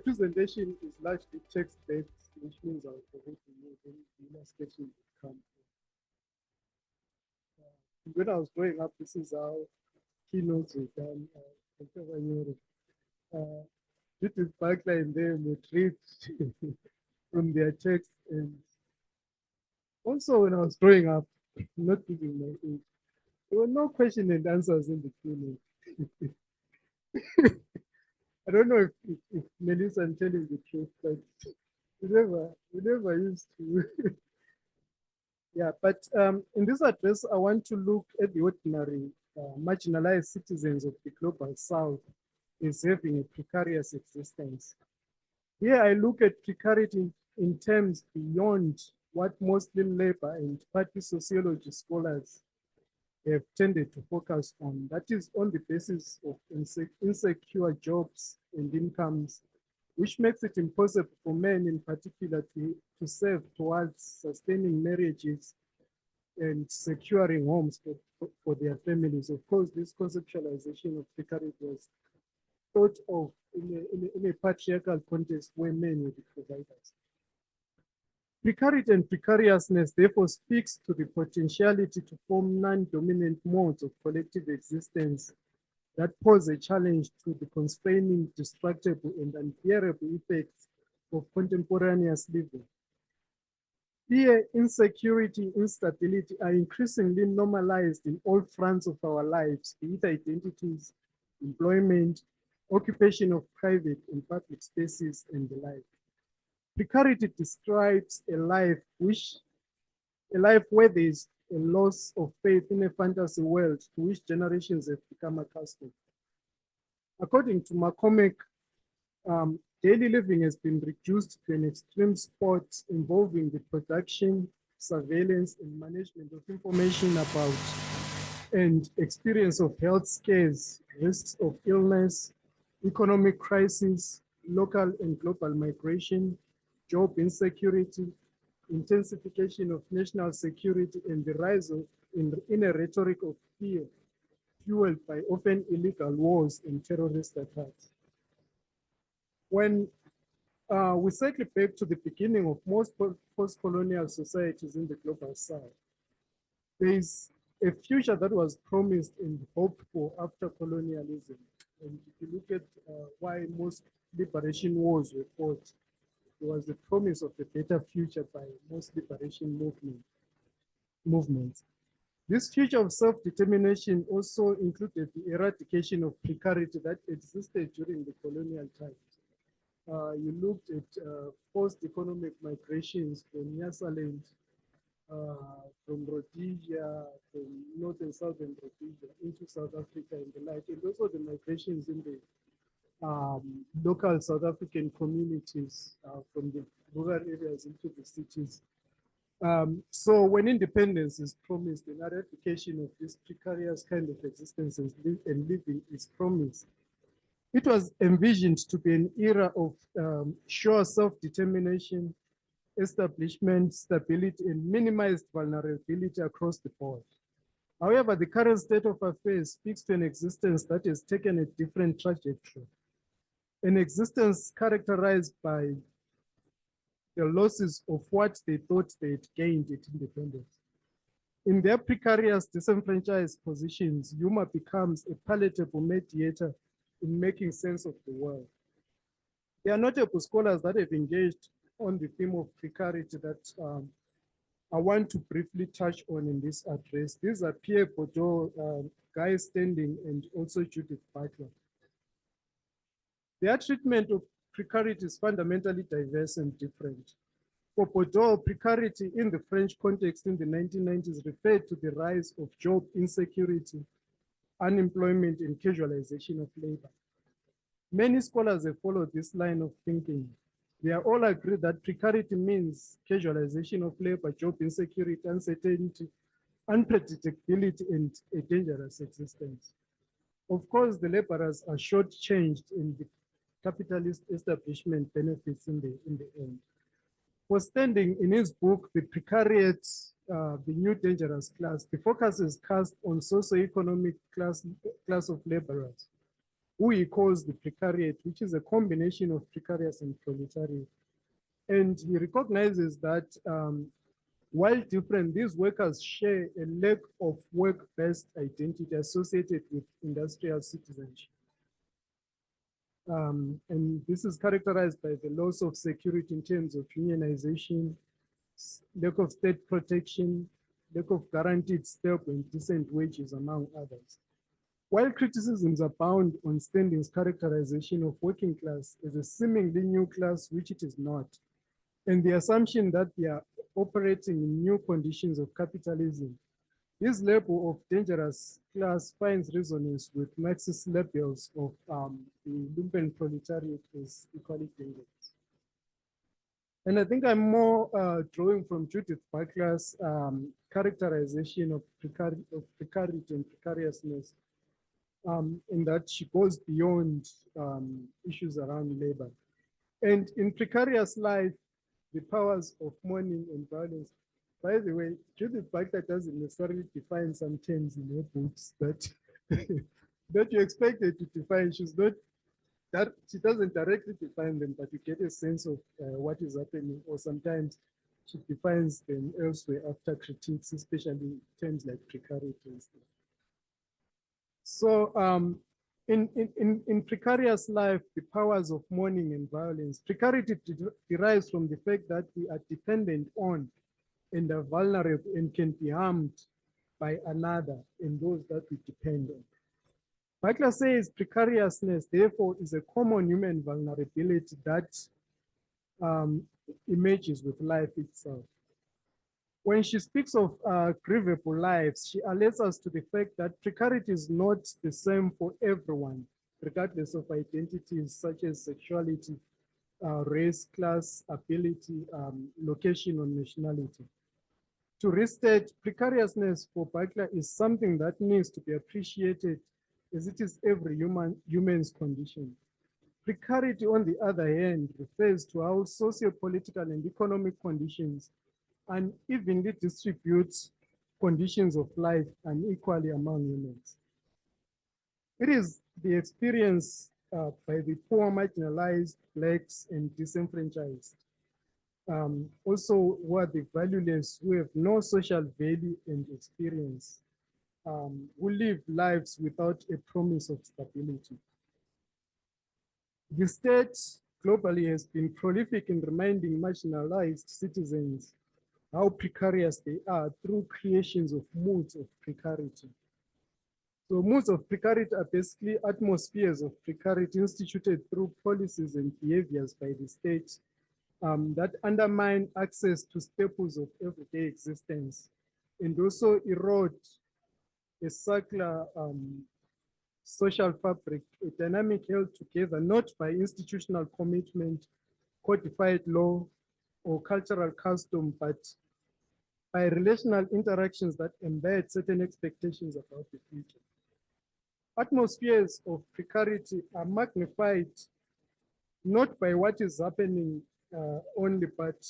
presentation is largely text-based, which means I'll provide you with the illustrations that come. When I was growing up, this is how keynotes were done. This is backline them would read from their text. And also when I was growing up, not giving my age, there were no question and answers in the keynote. I don't know if Melissa, I'm telling the truth, but we never used to. Yeah, but in this address, I want to look at the ordinary marginalized citizens of the global south as having a precarious existence. Here I look at precarity in terms beyond what Muslim labor and party sociology scholars have tended to focus on. That is on the basis of insecure jobs and incomes, which makes it impossible for men in particular to serve towards sustaining marriages and securing homes for their families. Of course, this conceptualization of precarity was thought of in a patriarchal context where men were the providers. Precarity and precariousness therefore speaks to the potentiality to form non-dominant modes of collective existence that pose a challenge to the constraining, destructible, and unbearable effects of contemporaneous living. Fear, insecurity, instability are increasingly normalized in all fronts of our lives, be it identities, employment, occupation of private and public spaces, and the like. Precarity describes a life where there is a loss of faith in a fantasy world to which generations have become accustomed. According to McCormick, daily living has been reduced to an extreme sport involving the production, surveillance, and management of information about and experience of health scares, risks of illness, economic crisis, local and global migration, job insecurity, intensification of national security, and the rise of in a rhetoric of fear, fueled by often illegal wars and terrorist attacks. When we circle back to the beginning of most post-colonial societies in the global south, there is a future that was promised and hoped for after colonialism. And if you look at why most liberation wars were fought, there was the promise of a better future by most liberation movements. This future of self-determination also included the eradication of precarity that existed during the colonial times. You looked at post-economic migrations from Nyasaland, from Rhodesia, from North and Southern Rhodesia into South Africa and the like, and also the migrations in the local South African communities from the rural areas into the cities. So when independence is promised, the eradication of this precarious kind of existence and living is promised. It was envisioned to be an era of sure self-determination, establishment, stability, and minimized vulnerability across the board. However, the current state of affairs speaks to an existence that has taken a different trajectory, an existence characterized by the losses of what they thought they had gained at independence. In their precarious, disenfranchised positions, Humour becomes a palatable mediator in making sense of the world. There are notable scholars that have engaged on the theme of precarity that I want to briefly touch on in this address. These are Pierre Bourdieu, Guy Standing, and also Judith Butler. Their treatment of precarity is fundamentally diverse and different. For Bourdieu, precarity in the French context in the 1990s referred to the rise of job insecurity, unemployment, and casualization of labor. Many scholars have followed this line of thinking. They are all agreed that precarity means casualization of labor, job insecurity, uncertainty, unpredictability, and a dangerous existence. Of course, the laborers are shortchanged in the capitalist establishment benefits in the end. For Standing, in his book, The Precariat, the New Dangerous Class, the focus is cast on socioeconomic class of laborers. who he calls the Precariate, which is a combination of precarious and proletariat. And he recognizes that while different, these workers share a lack of work-based identity associated with industrial citizenship. And this is characterized by the loss of security in terms of unionization, lack of state protection, lack of guaranteed stable and decent wages, among others. While criticisms abound on Standing's characterization of working class as a seemingly new class, which it is not, and the assumption that they are operating in new conditions of capitalism, this label of dangerous class finds resonance with Marxist labels of the lumpen proletariat as equally dangerous. And I think I'm more drawing from Judith Butler's characterization of precarity and precariousness, in that she goes beyond issues around labor. And in precarious life, the powers of mourning and violence. By the way, Judith Butler doesn't necessarily define some terms in her books that that you expect her to define. She's not that she doesn't directly define them, but you get a sense of what is happening. Or sometimes she defines them elsewhere after critiques, especially terms like precarity and stuff. So in precarious life, the powers of mourning and violence, precarity derives from the fact that we are dependent on and are vulnerable and can be harmed by another and those that we depend on. Butler says precariousness, therefore, is a common human vulnerability that emerges with life itself. When she speaks of grievable lives, she alerts us to the fact that precarity is not the same for everyone, regardless of identities such as sexuality, race, class, ability, location, or nationality. To restate, precariousness for Butler is something that needs to be appreciated as it is every human's condition. Precarity, on the other hand, refers to how socio-political and economic conditions unevenly distribute conditions of life unequally among humans. It is the experience by the poor, marginalized, blacks, and disenfranchised. Also, who are the valueless, who have no social value and experience, who live lives without a promise of stability. The state globally has been prolific in reminding marginalized citizens how precarious they are through creations of moods of precarity. So moods of precarity are basically atmospheres of precarity instituted through policies and behaviors by the state that undermine access to staples of everyday existence and also erode a circular social fabric, a dynamic held together not by institutional commitment, codified law, or cultural custom, but by relational interactions that embed certain expectations about the future. Atmospheres of precarity are magnified not by what is happening only, but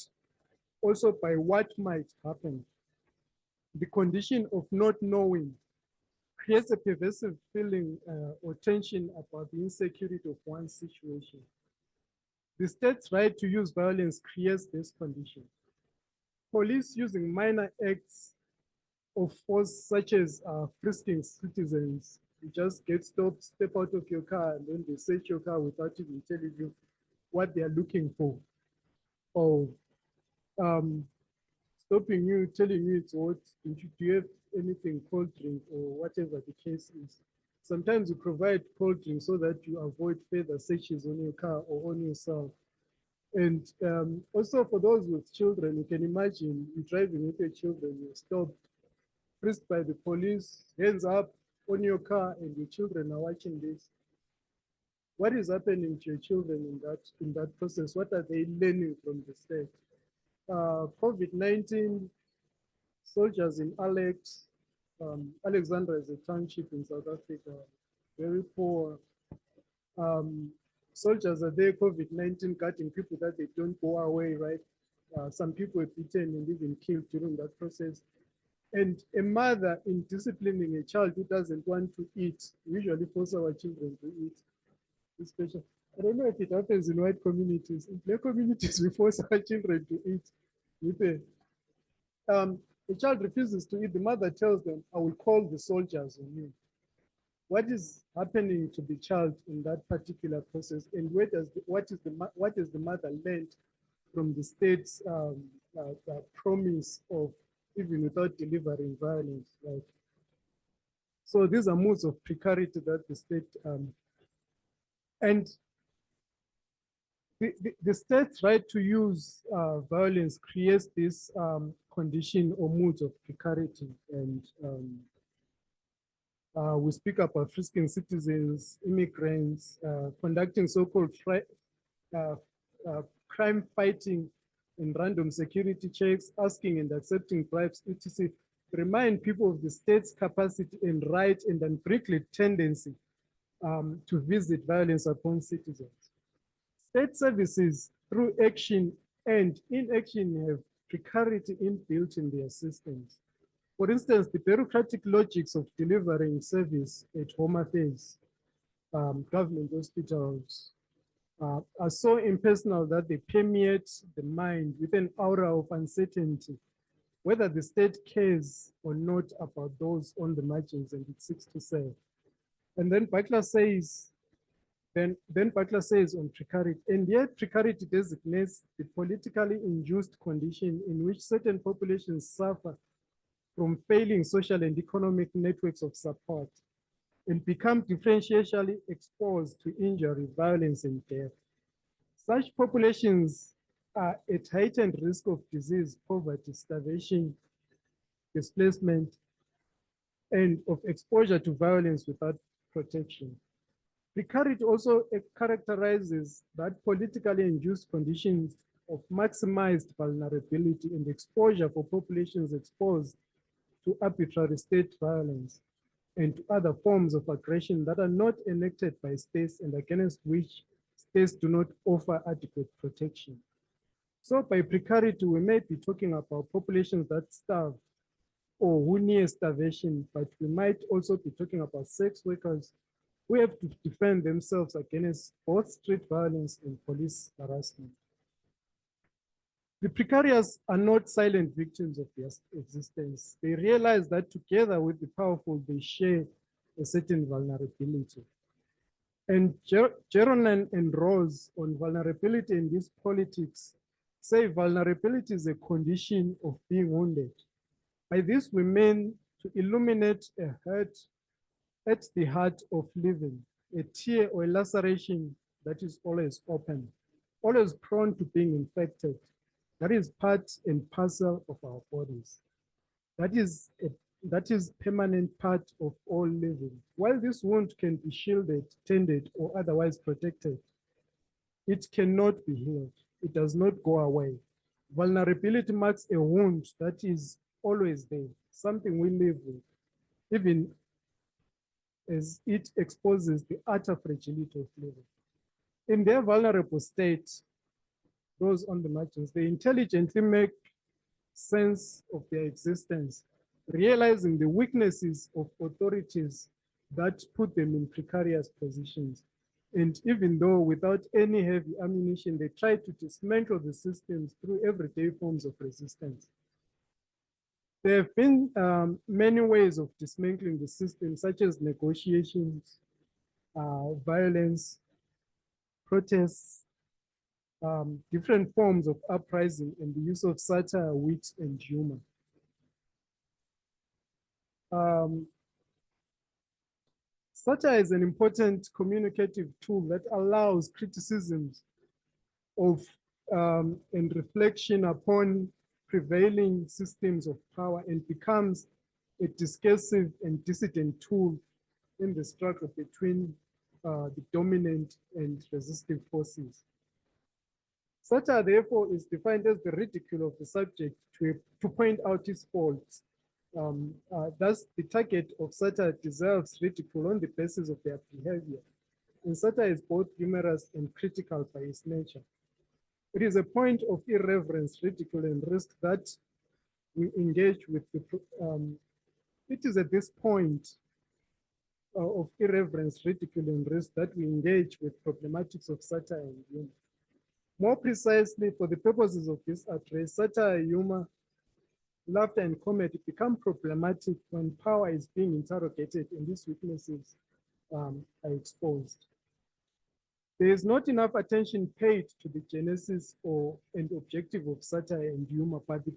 also by what might happen. The condition of not knowing creates a pervasive feeling or tension about the insecurity of one's situation. The state's right to use violence creates this condition. Police using minor acts of force, such as frisking citizens, you just get stopped, step out of your car, and then they search your car without even telling you what they are looking for. Or stopping you, telling you it's what, do you have anything, cold drink or whatever the case is. Sometimes you provide cold drink so that you avoid further searches on your car or on yourself. And also for those with children, you can imagine you're driving with your children, you're stopped, frisked by the police, hands up on your car, and your children are watching this. What is happening to your children in that process? What are they learning from the state? COVID-19, soldiers in Alexandra is a township in South Africa, very poor. Soldiers are there, COVID-19, cutting people that they don't go away, right? Some people were beaten and even killed during that process. And a mother in disciplining a child who doesn't want to eat, usually force our children to eat. this question. I don't know if it happens in white communities. In black communities, we force our children to eat with a child refuses to eat. The mother tells them, I will call the soldiers on you. What is happening to the child in that particular process, and what is the mother learned from the state's promise of even without delivering violence, right? So these are modes of precarity that the state and the state's right to use violence creates this condition or moods of precarity, and we speak about frisking citizens, immigrants, conducting so-called crime fighting and random security checks, asking and accepting bribes, etc. Remind people of the state's capacity and right and unbridled tendency to visit violence upon citizens. State services through action and inaction have precarity inbuilt in their systems. For instance, the bureaucratic logics of delivering service at home affairs, government hospitals, are so impersonal that they permeate the mind with an aura of uncertainty, whether the state cares or not about those on the margins and it seeks to serve. And then Butler says, Butler says on precarity, and yet precarity designates the politically induced condition in which certain populations suffer from failing social and economic networks of support and become differentially exposed to injury, violence, and death. Such populations are at heightened risk of disease, poverty, starvation, displacement, and of exposure to violence without protection. Precarity also characterizes that politically induced conditions of maximized vulnerability and exposure for populations exposed to arbitrary state violence and to other forms of aggression that are not enacted by states and against which states do not offer adequate protection. So by precarity, we may be talking about populations that starve or who near starvation, but we might also be talking about sex workers who have to defend themselves against both street violence and police harassment. The precarious are not silent victims of their existence. They realize that together with the powerful, they share a certain vulnerability. And Jeronen and Rose on vulnerability in this politics say vulnerability is a condition of being wounded. By this, we mean to illuminate a hurt at the heart of living, a tear or a laceration that is always open, always prone to being infected. That is part and parcel of our bodies. That is permanent part of all living. While this wound can be shielded, tended, or otherwise protected, it cannot be healed. It does not go away. Vulnerability marks a wound that is always there, something we live with, even as it exposes the utter fragility of living. In their vulnerable state, those on the margins, they intelligently make sense of their existence, realizing the weaknesses of authorities that put them in precarious positions. And even though without any heavy ammunition, they try to dismantle the systems through everyday forms of resistance. There have been many ways of dismantling the system, such as negotiations, violence, protests, different forms of uprising, and the use of satire, wit, and humor. Satire is an important communicative tool that allows criticisms of and reflection upon prevailing systems of power and becomes a discursive and dissident tool in the struggle between the dominant and resistive forces. Satire, therefore, is defined as the ridicule of the subject to point out his faults. Thus, the target of satire deserves ridicule on the basis of their behavior. And satire is both humorous and critical by its nature. It is a point of irreverence, ridicule, and risk that we engage with. It is at this point of irreverence, ridicule, and risk that we engage with problematics of satire and humor. More precisely, for the purposes of this address, satire, humor, laughter, and comedy become problematic when power is being interrogated and these weaknesses are exposed. There is not enough attention paid to the genesis and objective of satire and humor, but the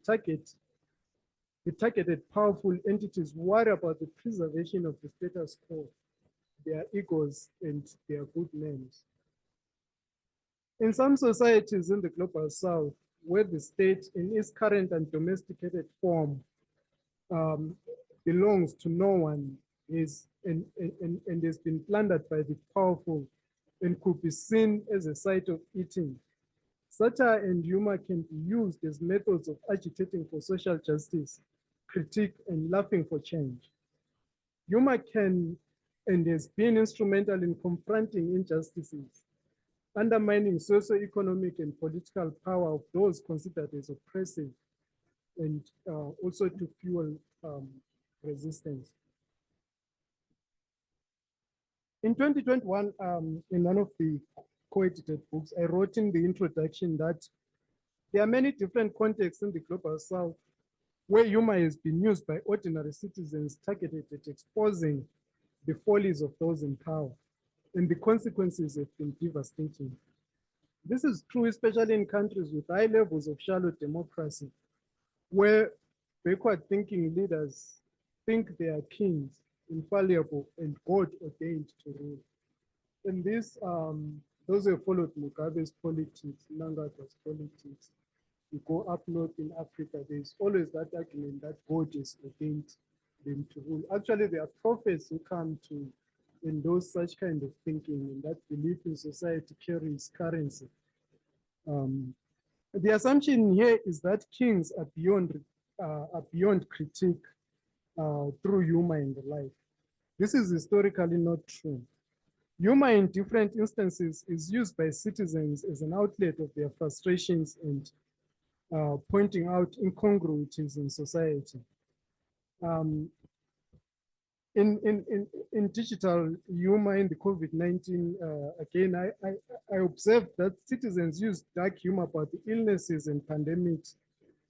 targeted powerful entities worry about the preservation of the status quo, their egos, and their good names. In some societies in the global south, where the state in its current and domesticated form belongs to no one and has been plundered by the powerful and could be seen as a site of eating, satire and humor can be used as methods of agitating for social justice, critique, and laughing for change. Humor can and has been instrumental in confronting injustices, undermining socio-economic and political power of those considered as oppressive, and also to fuel resistance. In 2021, in one of the co-edited books, I wrote in the introduction that there are many different contexts in the global south where humor has been used by ordinary citizens targeted at exposing the follies of those in power, and the consequences have been devastating. This is true especially in countries with high levels of shallow democracy, where backward-thinking leaders think they are kings, infallible, and God-ordained to rule. And this, those who have followed Mugabe's politics, Mnangagwa's politics, you go up north in Africa, there's always that argument that God is ordained them to rule. Actually, there are prophets who come to endorse such kind of thinking, and that belief in society carries currency. The assumption here is that kings are beyond critique through humor in the life. This is historically not true. Humor in different instances is used by citizens as an outlet of their frustrations and pointing out incongruities in society. In digital humor in the COVID-19, again, I observed that citizens use dark humor about the illnesses and pandemics,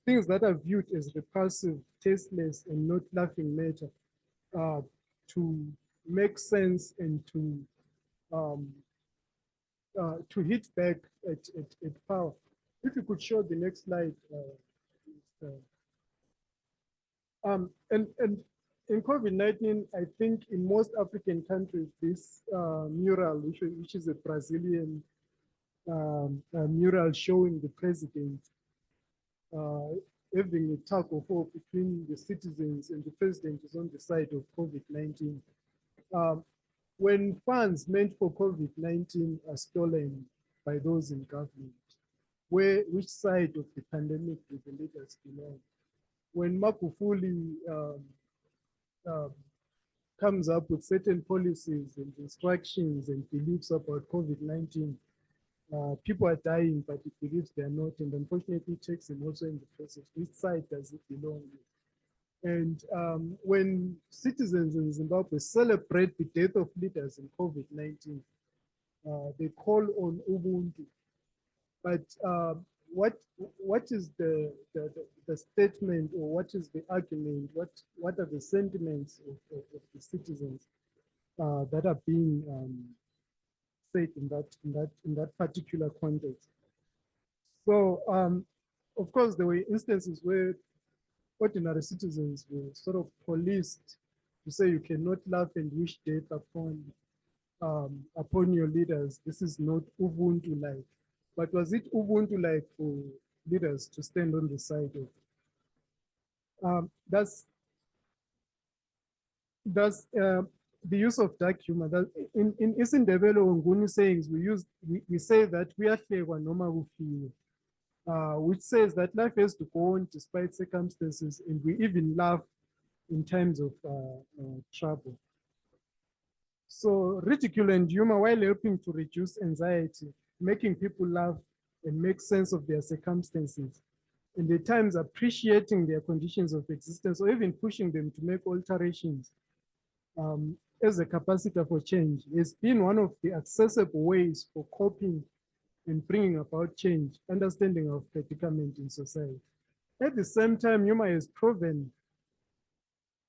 things that are viewed as repulsive, tasteless, and not laughing matter, to make sense and to hit back at power. If you could show the next slide. And in COVID-19, I think in most African countries, this mural, which is a Brazilian mural showing the president having a tug of war between the citizens, and the president is on the side of COVID-19. When funds meant for COVID-19 are stolen by those in government, which side of the pandemic do the leaders belong? When Mpofu comes up with certain policies and instructions and beliefs about COVID-19, people are dying, but he believes they are not, and unfortunately takes him also in the process. Which side does it belong with? And when citizens in Zimbabwe celebrate the death of leaders in COVID-19, they call on Ubuntu. But what is the statement, or what is the argument? What are the sentiments of the citizens that are being said in that particular context? So of course there were instances where ordinary citizens were sort of policed to say you cannot laugh and wish death upon your leaders. This is not Ubuntu-like. But was it Ubuntu-like for leaders to stand on the side of? That's the use of dark humor. In isiNdebele or Nguni sayings, we say that we are noma kufiwe, which says that life has to go on despite circumstances, and we even laugh in times of trouble. So ridicule and humor, while helping to reduce anxiety, making people laugh and make sense of their circumstances, and at times appreciating their conditions of existence, or even pushing them to make alterations, as a capacitor for change has been one of the accessible ways for coping and bringing about change, understanding of predicament in society. At the same time, humor has proven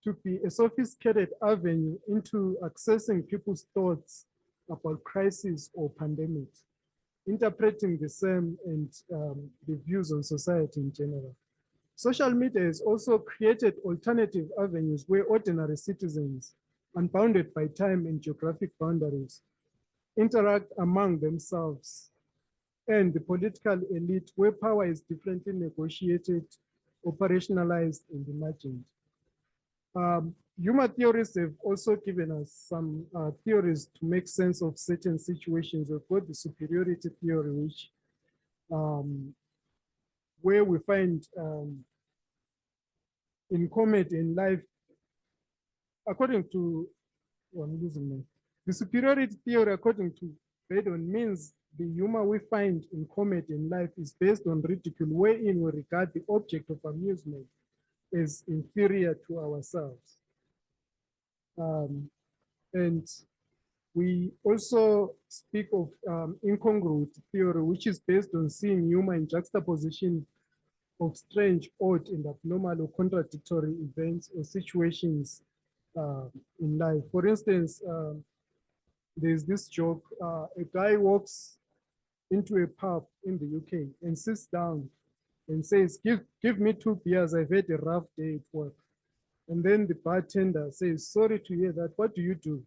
to be a sophisticated avenue into accessing people's thoughts about crisis or pandemics, interpreting the same and the views on society in general. Social media has also created alternative avenues where ordinary citizens, unbounded by time and geographic boundaries, interact among themselves and the political elite where power is differently negotiated, operationalized, and imagined. Humor theorists have also given us some theories to make sense of certain situations. We've got the superiority theory, which where we find in comedy in life, according to, oh, I'm losing me. The superiority theory, according to Bedon, means the humor we find in comedy in life is based on ridicule, wherein we regard the object of amusement as inferior to ourselves. And we also speak of incongruity theory, which is based on seeing humor in juxtaposition of strange, odd, and abnormal or contradictory events or situations in life. For instance, there's this joke, a guy walks into a pub in the UK and sits down and says, give me 2 beers, I've had a rough day at work. And then the bartender says, sorry to hear that, what do you do?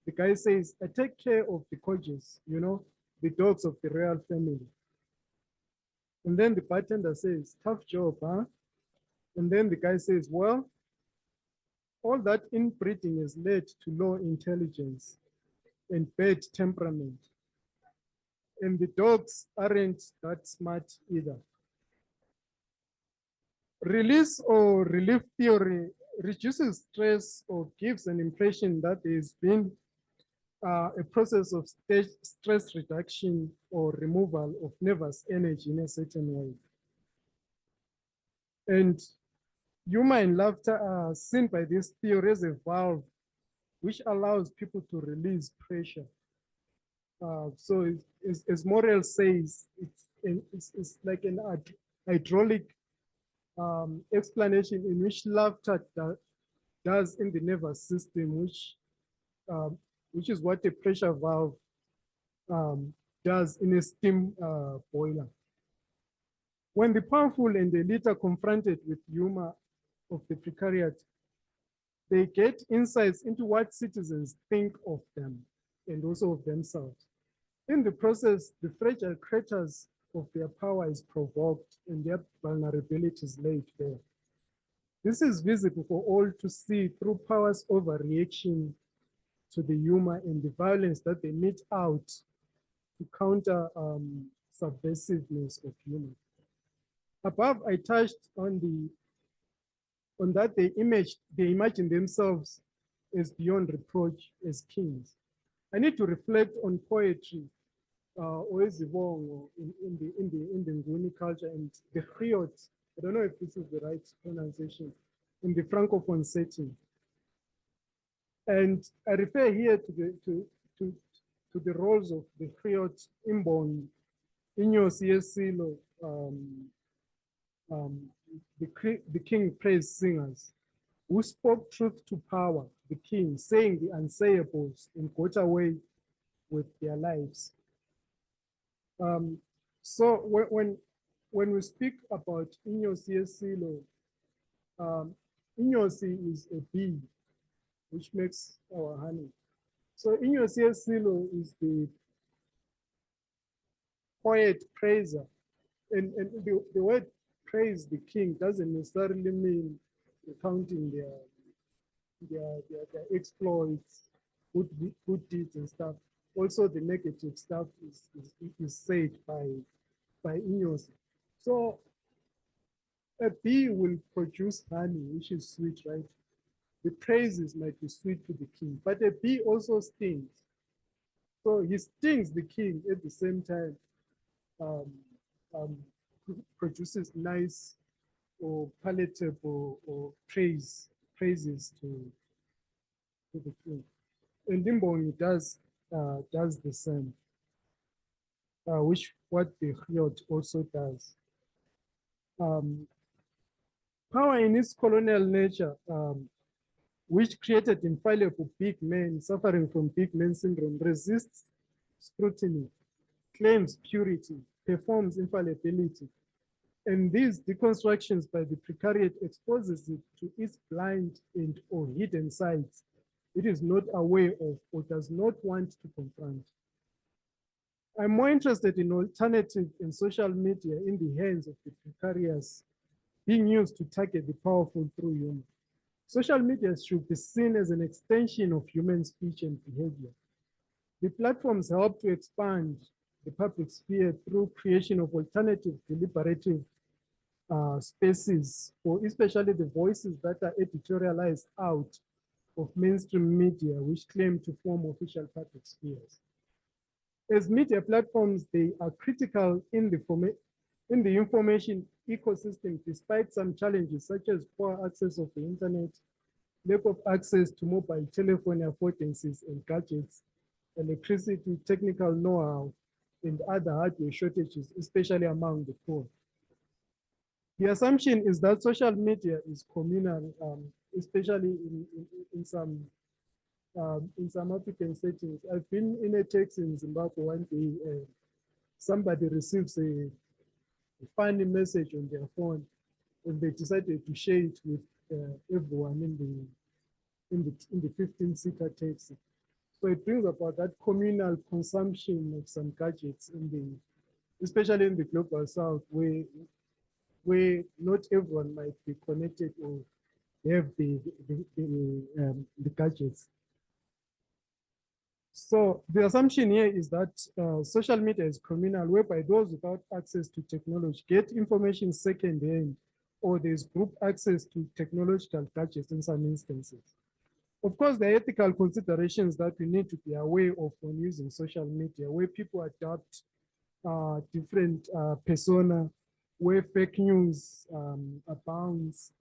The guy says, I take care of the corgis, you know, the dogs of the royal family. And then the bartender says, tough job, huh? And then the guy says, well, all that inbreeding has led to low intelligence and bad temperament. And the dogs aren't that smart either. Release or relief theory reduces stress or gives an impression that there's been a process of stress reduction or removal of nervous energy in a certain way. And humor and laughter are seen by this theory as a valve which allows people to release pressure. So as Morel says, it's like an hydraulic explanation in which laughter does in the nervous system, which is what a pressure valve does in a steam boiler. When the powerful and the elite are confronted with humor of the precariat, they get insights into what citizens think of them and also of themselves. In the process, the fragile creatures of their power is provoked and their vulnerabilities laid bare. This is visible for all to see through power's overreaction to the humor and the violence that they mete out to counter subversiveness of humor. Above, I touched on that they imagine themselves as beyond reproach as kings. I need to reflect on poetry, or Zibongo in the Nguni culture and the Griot. I don't know if this is the right pronunciation, in the Francophone setting. And I refer here to the roles of the Griot, Imbong, Inyosi Yesilo, the king praise singers who spoke truth to power, the king, saying the unsayables and got away with their lives. So when we speak about Inyosi Yesilo, Inyosi is a bee which makes our honey. So Inyosi Yesilo is the poet praiser, and the word praise the king doesn't necessarily mean recounting their exploits, good deeds and stuff. Also, the negative stuff is said by Inyosi. So a bee will produce honey, which is sweet, right? The praises might be sweet to the king, but a bee also stings. So he stings the king at the same time, produces nice or palatable or praises to the king. And Imbongi does the same, which what the Keynote also does. Power in its colonial nature, which created infallible big men suffering from big man syndrome, resists scrutiny, claims purity, performs infallibility. And these deconstructions by the Precarity exposes it to its blind and or hidden sides it is not aware of or does not want to confront. I'm more interested in alternative and social media in the hands of the precarious being used to target the powerful through humor. Social media should be seen as an extension of human speech and behavior. The platforms help to expand the public sphere through creation of alternative deliberative spaces for especially the voices that are editorialized out of mainstream media, which claim to form official public spheres. As media platforms, they are critical in the information ecosystem, despite some challenges such as poor access of the internet, lack of access to mobile telephone affordances and gadgets, electricity, technical know-how, and other hardware shortages, especially among the poor. The assumption is that social media is communal, especially in some African settings. I've been in a taxi in Zimbabwe one day, somebody receives a funny message on their phone, and they decided to share it with everyone in the 15-seater taxi. So it brings about that communal consumption of some gadgets especially in the global south, where not everyone might be connected or have the gadgets. So the assumption here is that social media is communal, whereby those without access to technology get information secondhand, or there's group access to technological gadgets in some instances. Of course, there are ethical considerations that we need to be aware of when using social media, where people adopt different persona, where fake news abounds,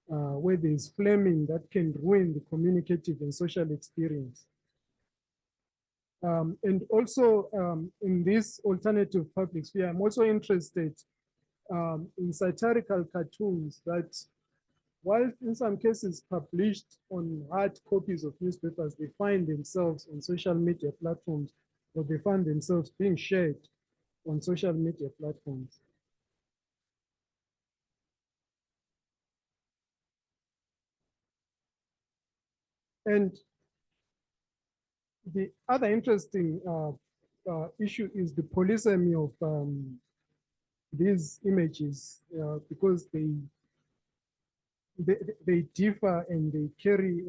where there's flaming that can ruin the communicative and social experience. And also in this alternative public sphere, I'm also interested in satirical cartoons that, while in some cases published on hard copies of newspapers, they find themselves on social media platforms, or they find themselves being shared on social media platforms. And the other interesting issue is the polysemy of these images, because they differ and they carry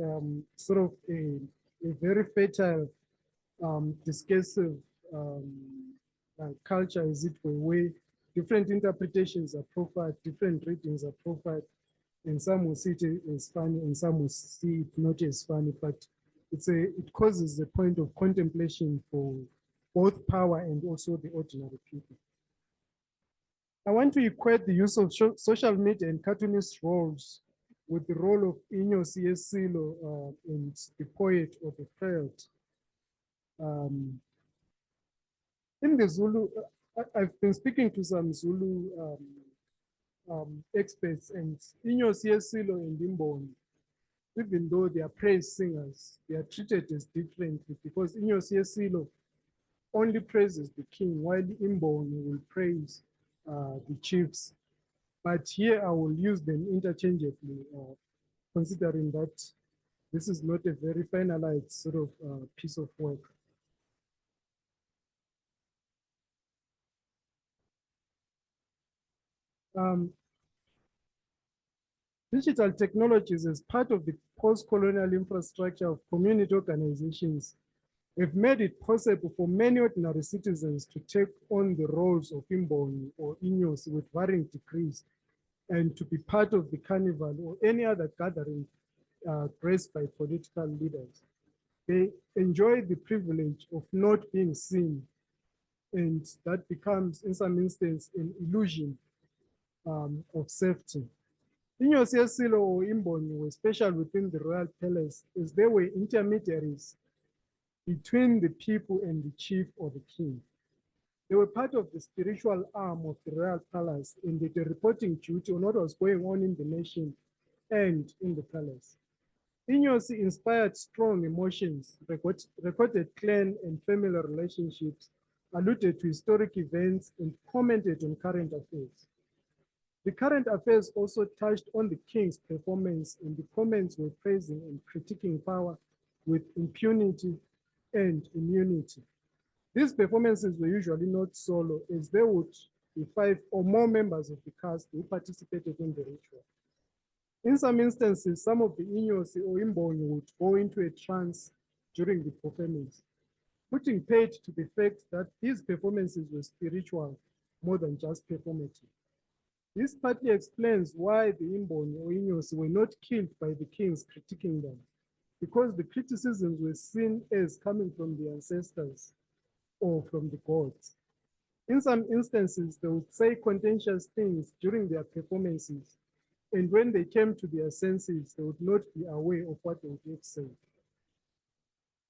sort of a very fertile discursive culture, as it were, where different interpretations are proffered, different readings are proffered, and some will see it as funny and some will see it not as funny, but it causes a point of contemplation for both power and also the ordinary people. I want to equate the use of social media and cartoonist roles with the role of Inyosi Yesilo and the poet or the Fragility. In the Zulu, I've been speaking to some Zulu experts, and Inyosi Yesilo and Imbongi, even though they are praise singers, they are treated as differently, because Inyosi Yesilo only praises the king, while Imbongi will praise the chiefs. But here I will use them interchangeably, considering that this is not a very finalized sort of piece of work. Digital technologies as part of the post-colonial infrastructure of community organizations have made it possible for many ordinary citizens to take on the roles of Imbongi or Inyosi with varying degrees, and to be part of the carnival or any other gathering graced by political leaders. They enjoy the privilege of not being seen, and that becomes, in some instances, an illusion of safety. Inyosi Yesilo or Imbongi were special within the royal palace, as they were intermediaries between the people and the chief or the king. They were part of the spiritual arm of the royal palace and did a reporting duty on what was going on in the nation and in the palace. Inyosi inspired strong emotions, recorded clan and family relationships, alluded to historic events, and commented on current affairs. The current affairs also touched on the king's performance, and the comments were praising and critiquing power with impunity and immunity. These performances were usually not solo, as there would be 5 or more members of the cast who participated in the ritual. In some instances, some of the inyosi or imbongi would go into a trance during the performance, putting paid to the fact that these performances were spiritual more than just performative. This partly explains why the imbongi or inyosi were not killed by the kings critiquing them, because the criticisms were seen as coming from the ancestors or from the gods. In some instances, they would say contentious things during their performances, and when they came to their senses, they would not be aware of what they would have said.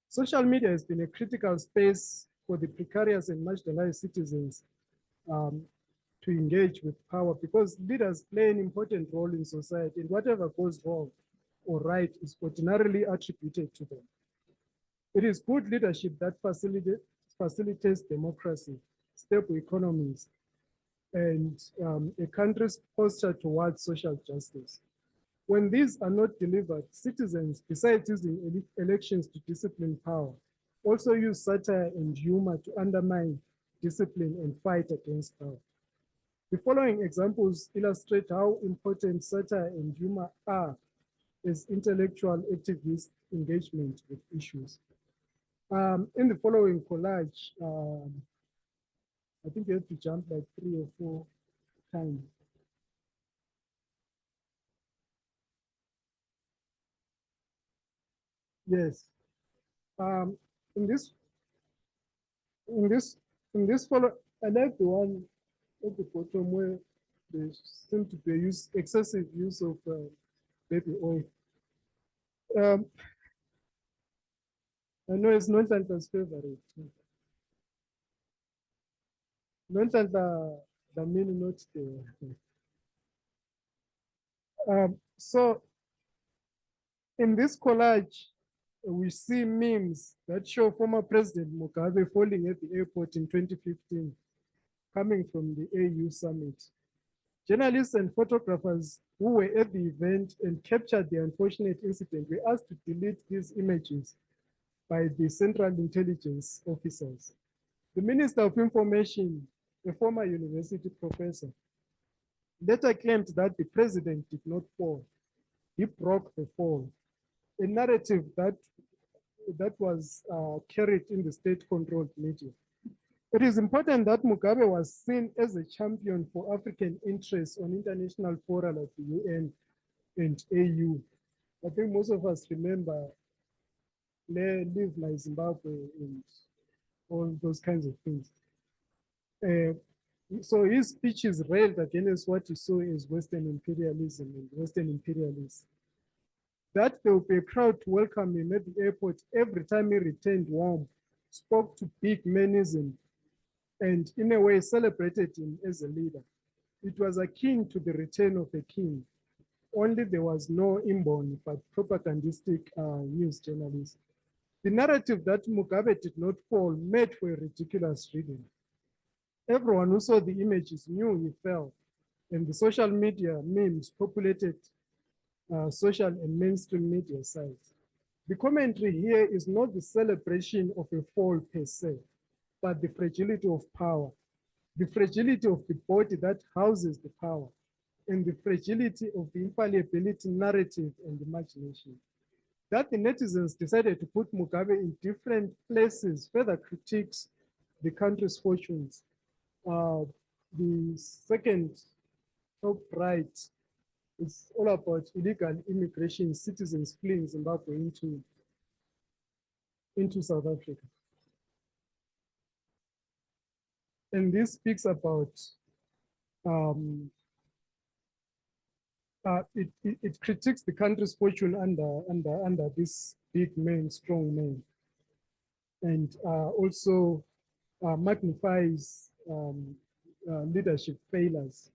Social media has been a critical space for the precarious and marginalized citizens to engage with power, because leaders play an important role in society, and whatever goes wrong or right is ordinarily attributed to them. It is good leadership that facilitates democracy, stable economies, and a country's posture towards social justice. When these are not delivered, citizens, besides using elections to discipline power, also use satire and humor to undermine discipline and fight against power. The following examples illustrate how important satire and humor are as intellectual activist engagement with issues. In the following collage, I think you have to jump like 3 or 4 times. Yes. In this follow, I like the one at the bottom where there seem to be excessive use of baby oil. I know it's Nonhlanhla's favorite. Nonhlanhla, the meaning not there. So in this collage, we see memes that show former President Mugabe falling at the airport in 2015, coming from the AU summit. Journalists and photographers who were at the event and captured the unfortunate incident were asked to delete these images by the Central Intelligence officers. The Minister of Information, a former university professor, later claimed that the president did not fall. He broke the fall, a narrative that was carried in the state-controlled media. It is important that Mugabe was seen as a champion for African interests on international fora like the UN and AU. I think most of us remember Live My Zimbabwe and all those kinds of things. So his speech is railed against what he saw as Western imperialism and Western imperialism. That there will be a crowd to welcome him at the airport every time he returned home, spoke to big manism, and in a way celebrated him as a leader. It was akin to the return of a king. Only there was no imbongi, but propagandistic news journalists. The narrative that Mugabe did not fall made for a ridiculous reading. Everyone who saw the images knew he fell, and the social media memes populated social and mainstream media sites. The commentary here is not the celebration of a fall per se, but the fragility of power, the fragility of the body that houses the power, and the fragility of the infallibility narrative and imagination. That the netizens decided to put Mugabe in different places further critiques the country's fortunes. The second top right is all about illegal immigration, citizens fleeing Zimbabwe into South Africa. And this speaks about it critiques the country's fortune under this big man, strong man. and also magnifies leadership failures.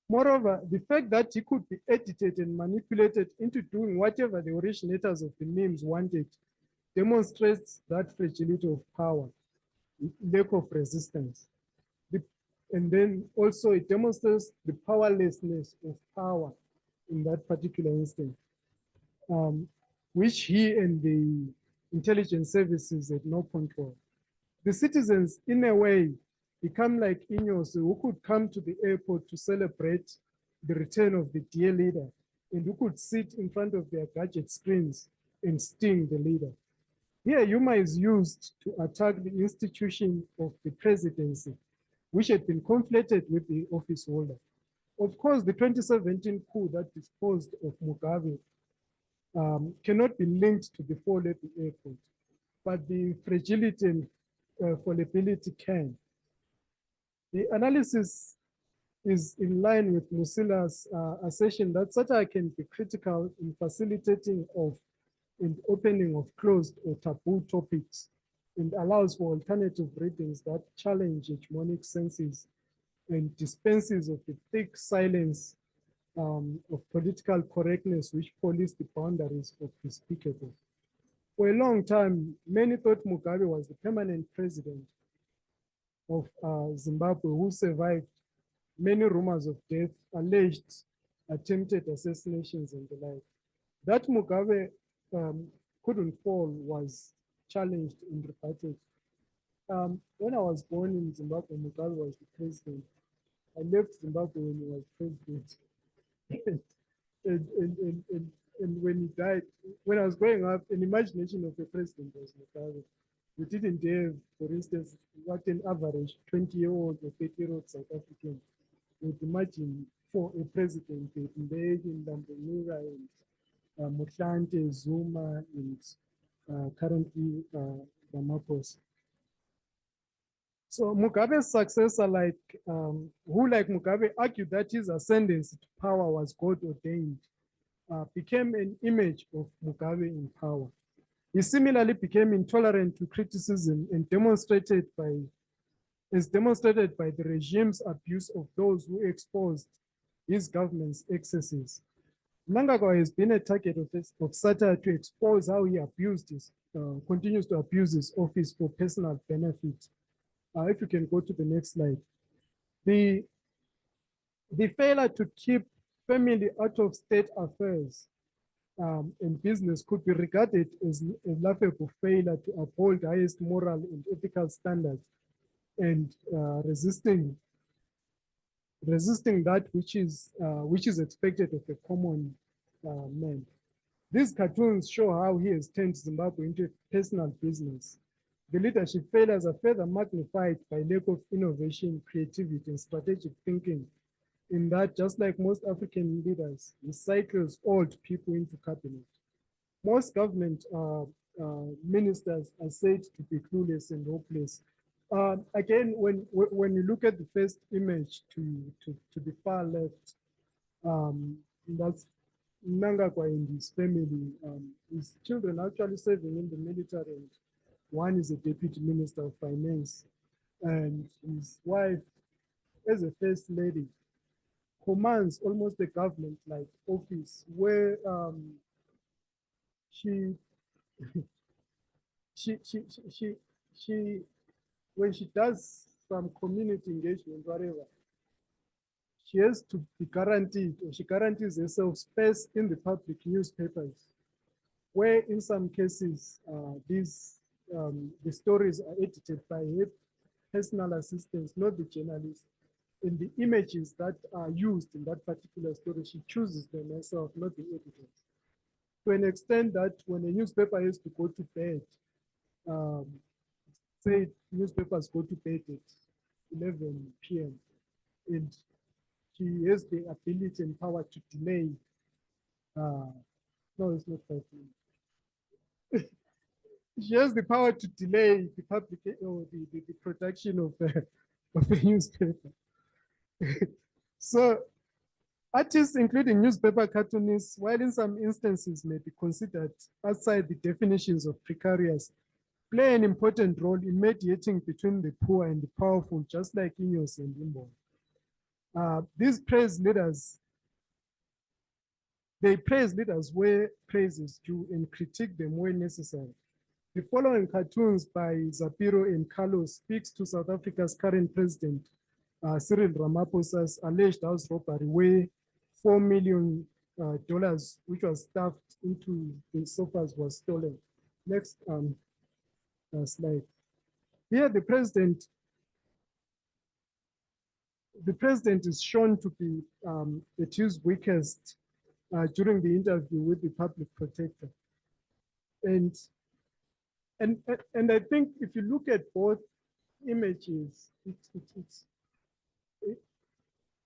Moreover, the fact that he could be edited and manipulated into doing whatever the originators of the memes wanted demonstrates that fragility of power, lack of resistance. And then also it demonstrates the powerlessness of power in that particular instance, which he and the intelligence services had no control. The citizens, in a way, become like Inyos who could come to the airport to celebrate the return of the dear leader, and who could sit in front of their gadget screens and sting the leader. Here, Humour is used to attack the institution of the presidency, which had been conflated with the office holder. Of course, the 2017 coup that disposed of Mugabe cannot be linked to the fall at the airport, but the fragility and fallibility can. The analysis is in line with Musila's assertion that satire can be critical in facilitating of and opening of closed or taboo topics, and allows for alternative readings that challenge hegemonic senses and dispenses of the thick silence of political correctness which police the boundaries of the speakable. For a long time, many thought Mugabe was the permanent president of Zimbabwe who survived many rumors of death, alleged attempted assassinations and the like. That Mugabe couldn't fall was challenged and rebutted. When I was born in Zimbabwe, Mugabe was the president. I left Zimbabwe when he was president. and when he died, when I was growing up, an imagination of the president was Mugabe. We didn't have, for instance, what an average 20-year-old or 30-year-old South African would imagine for a president, Mbeki, Ndambulura, and Motlanthe, Zuma, and currently Ramaphosa. So Mugabe's successor, who like Mugabe argued that his ascendancy to power was God ordained, became an image of Mugabe in power. He similarly became intolerant to criticism and demonstrated by the regime's abuse of those who exposed his government's excesses. Mnangagwa has been a target of satire to expose how he continues to abuse his office for personal benefit. If you can go to the next slide. The failure to keep family out of state affairs and business could be regarded as a laughable failure to uphold highest moral and ethical standards and resisting that which is expected of a common man. These cartoons show how he has turned Zimbabwe into a personal business. The leadership failures are further magnified by lack of innovation, creativity, and strategic thinking, in that, just like most African leaders, he cycles old people into cabinet. Most government ministers are said to be clueless and hopeless. Again, when you look at the first image to the far left, that's Mnangagwa and his family. His children actually serving in the military, and one is a deputy minister of finance, and his wife, as a first lady, commands almost a government-like office where she when she does some community engagement, whatever, she has to be guaranteed, or she guarantees herself space in the public newspapers, where in some cases the stories are edited by her personal assistants, not the journalists. And the images that are used in that particular story, she chooses them herself, not the editors. To an extent that when a newspaper has to go to bed, say newspapers go to bed at 11 p.m. and she has the ability and power to delay. No, it's not 5 minutes. She has the power to delay the publication or the production of a newspaper. So artists, including newspaper cartoonists, while in some instances may be considered outside the definitions of precarious, play an important role in mediating between the poor and the powerful, just like Ineos and Imbo. These praise leaders, they praise leaders where praise is due and critique them where necessary. The following cartoons by Zapiro and Carlos speaks to South Africa's current president, Cyril Ramaphosa's alleged house robbery, where $4 million, which was stuffed into the sofas, was stolen. Next slide. Here, the president is shown to be at his weakest during the interview with the public protector. And I think if you look at both images,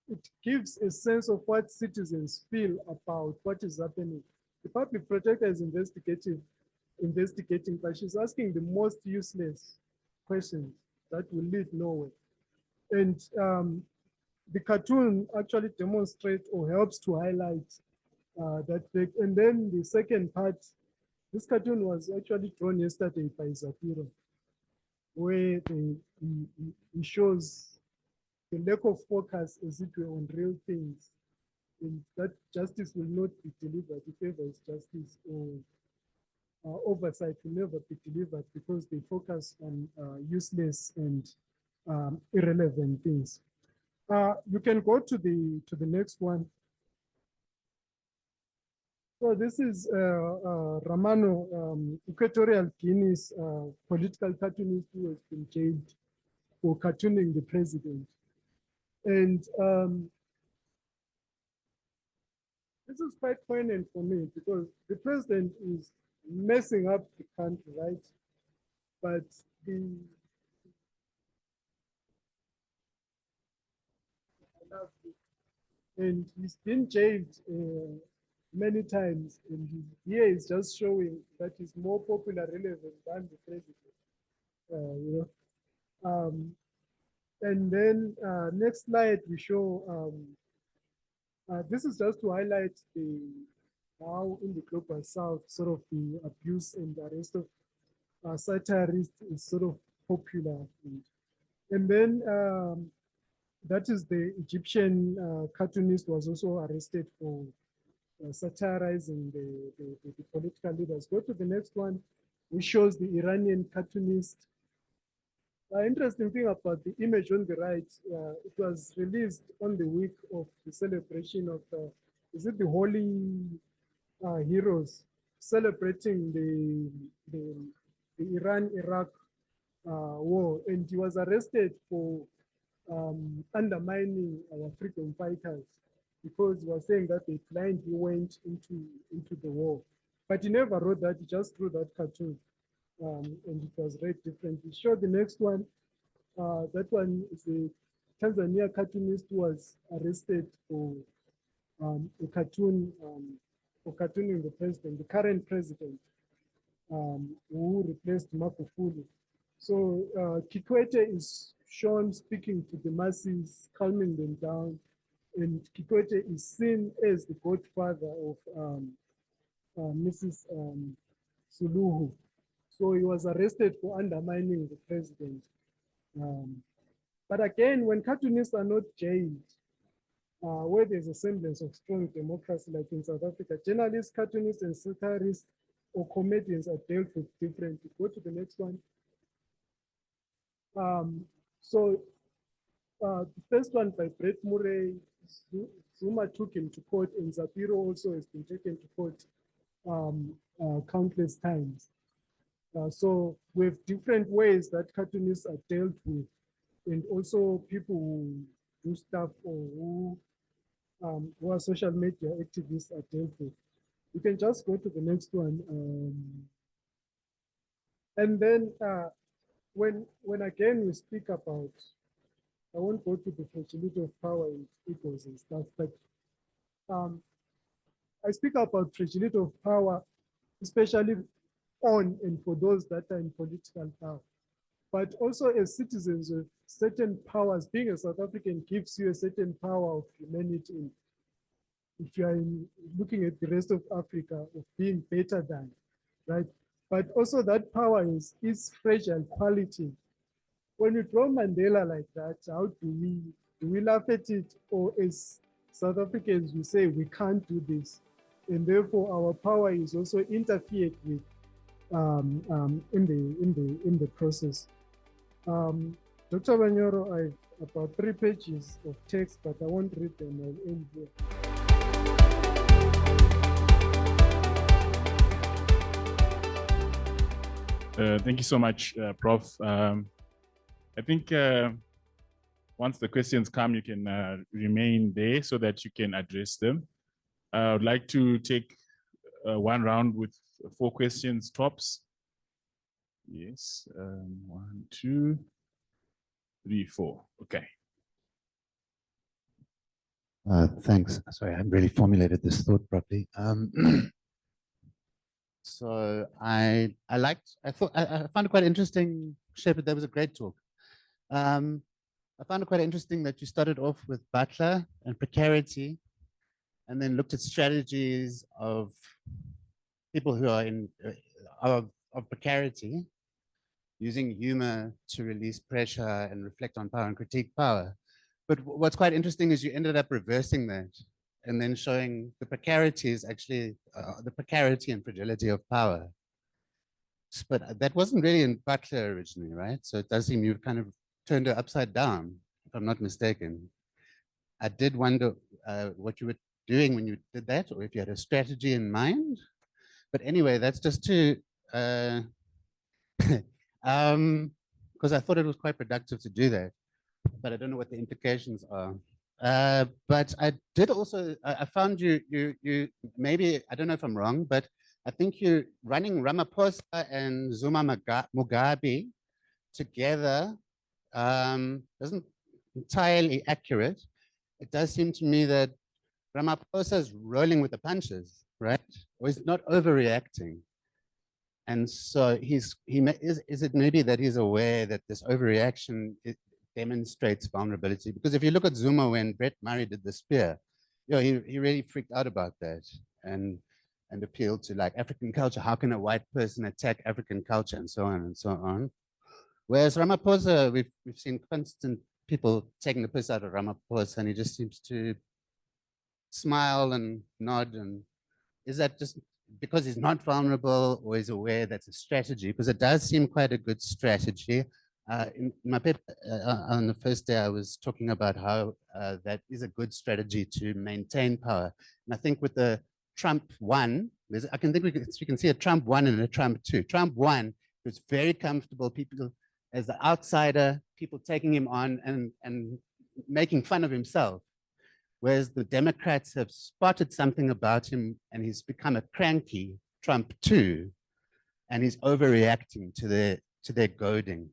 it gives a sense of what citizens feel about what is happening. The public protector is investigating, but she's asking the most useless questions that will lead nowhere. And the cartoon actually demonstrates or helps to highlight that fact. And then the second part, this cartoon was actually drawn yesterday by Zapiro, where he shows the lack of focus as it were on real things, and that justice will not be delivered if ever is justice, or oversight will never be delivered because they focus on useless and irrelevant things. You can go to the next one. So this is Ramano, Equatorial Guinea's political cartoonist who has been jailed for cartooning the president. And this is quite poignant for me because the president is messing up the country, right? But and he's been jailed many times, and here is just showing that he's more popular, relevant than the president. You know, and then next slide we show. This is just to highlight how in the global south, sort of the abuse and arrest of satirists is sort of popular. And then that is the Egyptian cartoonist was also arrested for satirizing the political leaders. Go to the next one, which shows the Iranian cartoonist. Interesting thing about the image on the right, it was released on the week of the celebration of, is it the Holy Heroes, celebrating the Iran-Iraq war, and he was arrested for undermining our freedom fighters because he was saying that they blindly went into the war. But he never wrote that, he just drew that cartoon. And it was read differently. Show the next one. That one is a Tanzania cartoonist who was arrested for a cartoon for cartooning the president, the current president, who replaced Mpofu. So Kikwete is shown speaking to the masses, calming them down, and Kikwete is seen as the godfather of Mrs. Suluhu. So he was arrested for undermining the president. But again, when cartoonists are not jailed, where there's a semblance of strong democracy like in South Africa, journalists, cartoonists, and satirists or comedians are dealt with differently. Go to the next one. The first one by Brett Murray, Zuma took him to court, and Zapiro also has been taken to court countless times. So we have different ways that cartoonists are dealt with, and also people who do stuff or who are social media activists are dealt with. You can just go to the next one. And then when again we speak about, I won't go to the fragility of power and egos and stuff, but I speak about fragility of power, especially on and for those that are in political power. But also as citizens with certain powers, being a South African gives you a certain power of humanity. If you are looking at the rest of Africa, of being better than, right? but also that power is fragile quality. When you draw Mandela like that, how do we laugh at it, or as South Africans we say we can't do this, and therefore our power is also interfered with in the process. Dr. Banyoro, I have about 3 pages of text, but I won't read them. I'll end here. Thank you so much, Prof. I think once the questions come, you can remain there so that you can address them. I would like to take one round with 4 questions tops. Yes, 1, 2, 3, 4. Okay. Thanks. Sorry, I haven't really formulated this thought properly. So I found it quite interesting, Shepherd. That was a great talk. I found it quite interesting that you started off with Butler and Precarity, and then looked at strategies of people who are in of Precarity, using humor to release pressure and reflect on power and critique power. But what's quite interesting is you ended up reversing that and then showing the Precarity is actually the Precarity and fragility of power. But that wasn't really in Butler originally, right? So it does seem you've kind of turned it upside down, if I'm not mistaken. I did wonder what you were doing when you did that, or if you had a strategy in mind. But anyway, that's just to, because I thought it was quite productive to do that, but I don't know what the implications are. But I did also, I found you maybe, I don't know if I'm wrong, but I think you're running Ramaphosa and Zuma Mugabe together isn't entirely accurate. It does seem to me that Ramaphosa is rolling with the punches, right? Or he's not overreacting. And so is it maybe that he's aware that this overreaction demonstrates vulnerability? Because if you look at Zuma when Brett Murray did the spear, you know, he really freaked out about that and appealed to like African culture. How can a white person attack African culture and so on and so on? Whereas Ramaphosa, we've seen constant people taking the piss out of Ramaphosa, and he just seems to smile and nod. And is that just because he's not vulnerable, or is aware that's a strategy? Because it does seem quite a good strategy. In my paper on the first day, I was talking about how that is a good strategy to maintain power. And I think with the Trump 1, I can think we can see a Trump 1 and a Trump 2. Trump 1 was very comfortable, people as the outsider, people taking him on and making fun of himself. Whereas the Democrats have spotted something about him and he's become a cranky Trump 2, and he's overreacting to their goading.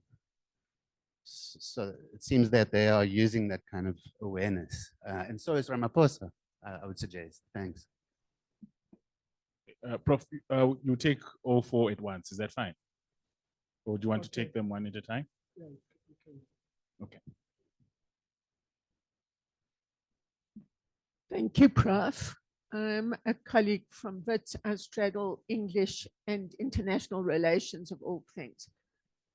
So it seems that they are using that kind of awareness. And so is Ramaphosa, I would suggest. Thanks. Prof, you take all 4 at once. Is that fine? Or do you want to take them one at a time? Yeah, okay. Thank you, Prof. I'm a colleague from Wits. I straddle English and international relations of all things.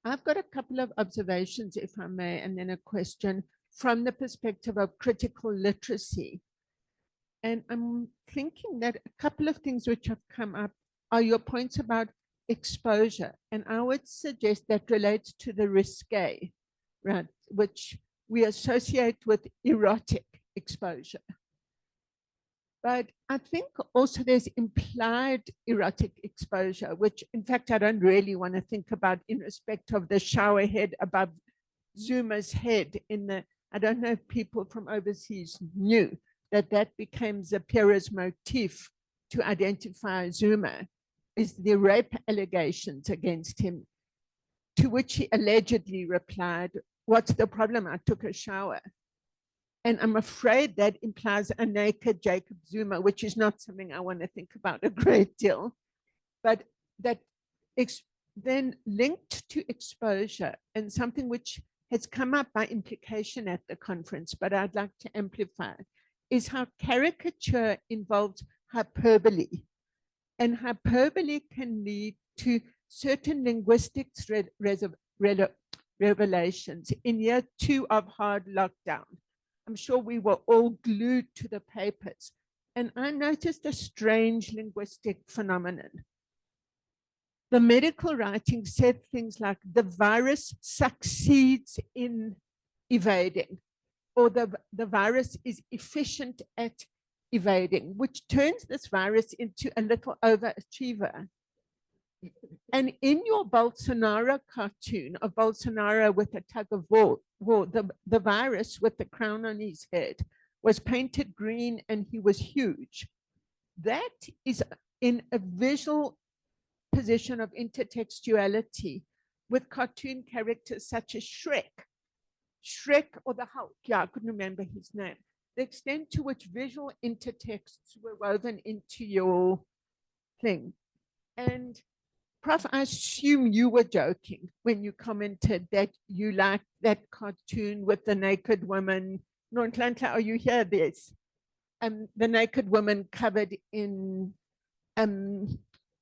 I've got a couple of observations, if I may, and then a question from the perspective of critical literacy. And I'm thinking that a couple of things which have come up are your points about exposure. And I would suggest that relates to the risqué, right, which we associate with erotic exposure. But I think also there's implied erotic exposure, which in fact I don't really want to think about in respect of the shower head above Zuma's head in the, I don't know if people from overseas knew that that became Zapira's motif to identify Zuma, is the rape allegations against him, to which he allegedly replied, "What's the problem? I took a shower." And I'm afraid that implies a naked Jacob Zuma, which is not something I want to think about a great deal. But that then linked to exposure, and something which has come up by implication at the conference, but I'd like to amplify, is how caricature involves hyperbole. And hyperbole can lead to certain linguistics revelations in year 2 of hard lockdown. I'm sure we were all glued to the papers. And I noticed a strange linguistic phenomenon. The medical writing said things like the virus succeeds in evading, or the virus is efficient at evading, which turns this virus into a little overachiever. And in your Bolsonaro cartoon of Bolsonaro with a tug of war, the virus with the crown on his head was painted green and he was huge. That is in a visual position of intertextuality with cartoon characters such as Shrek or the Hulk. Yeah, I couldn't remember his name. The extent to which visual intertexts were woven into your thing. And Prof, I assume you were joking when you commented that you liked that cartoon with the naked woman. No, Ntlantla, are you here? This, the naked woman covered in